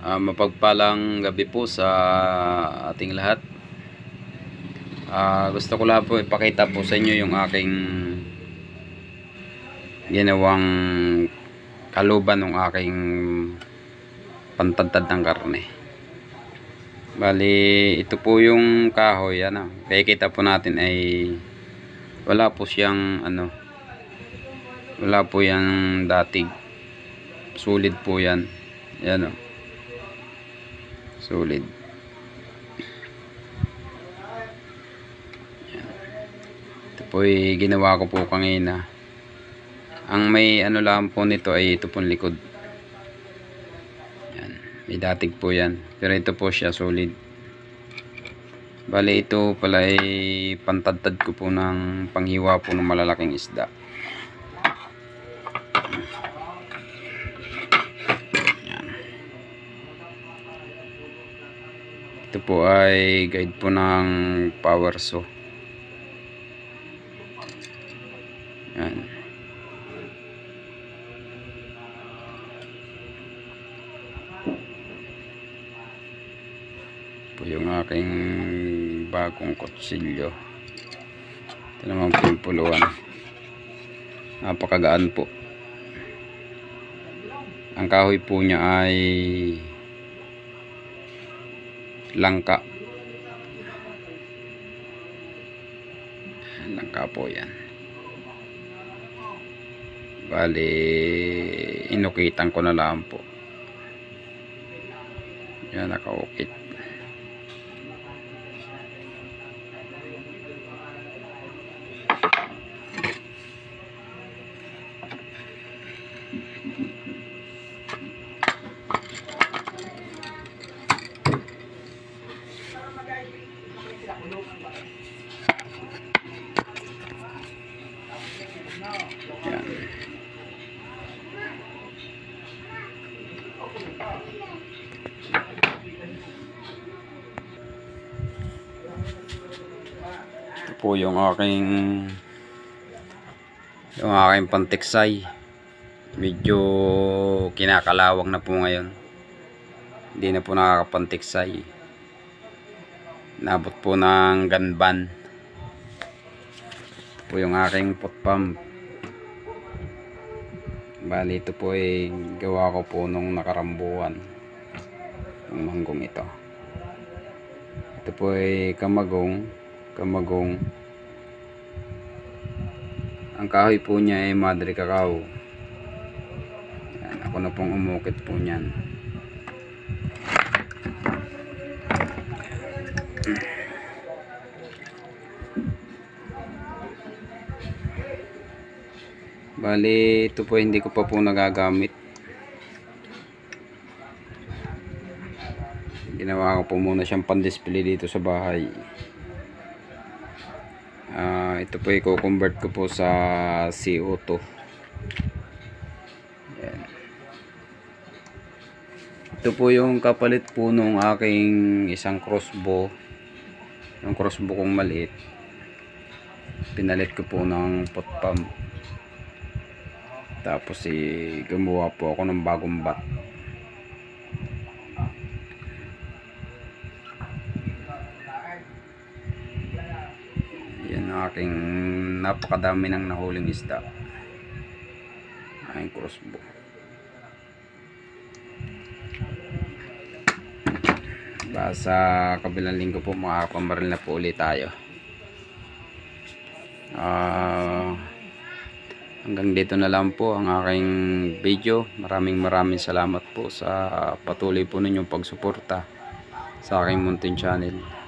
Mapagpalang gabi po sa ating lahat. Gusto ko lang po ipakita po sa inyo yung aking ginawang kaluban ng aking pantadtad ng karne. Bali, ito po yung kahoy. Kaya po natin ay wala po siyang wala po yung datig. Sulit po yan. Yan o. Solid. Ito po ay ginawa ko po kanina. Ang may lang po nito ay ito pong likod. Yan. May datig po yan. Pero ito po siya solid. Bali ito pala ay pantadtad ko po ng panghiwa po ng malalaking isda. Ito po ay guide po ng power saw. Yan. Po yung aking bagong kutsilyo. Ito naman po yung puluhan. Napakagaan po. Ang kahoy po niya ay langka. Langka po yan. Bali, inukitan ko na lang po. Yan, nakaukit. Yan. Ito po yung aking pantiksay. Medyo kinakalawang na po ngayon. Hindi na po nakakapantiksay. Nabot po ng ganban. Ito po yung aking pot pump. Bali ito po ay gawa ko po nung nakarambuan yung manggong ito. Ito po ay kamagong. Ang kahoy po niya ay madre cacao. Yan, ako na pong umukit po niyan. Bali, ito po hindi ko pa po nagagamit. Ginawa ko po muna siyang pan-display dito sa bahay. Ito po i-convert ko po sa CO2. Yan. Ito po yung kapalit po nung aking isang crossbow. Yung crossbow kong maliit. Pinalit ko po ng pot pump. Tapos gumawa po ako ng bagong bat. Yan ang aking napakadami ng nahuling isda. Aking crossbow. Sa kabilang linggo po makakapamaril na po ulit tayo. Hanggang dito na lang po ang aking video. Maraming salamat po sa patuloy po ninyong pagsuporta sa aking munting channel.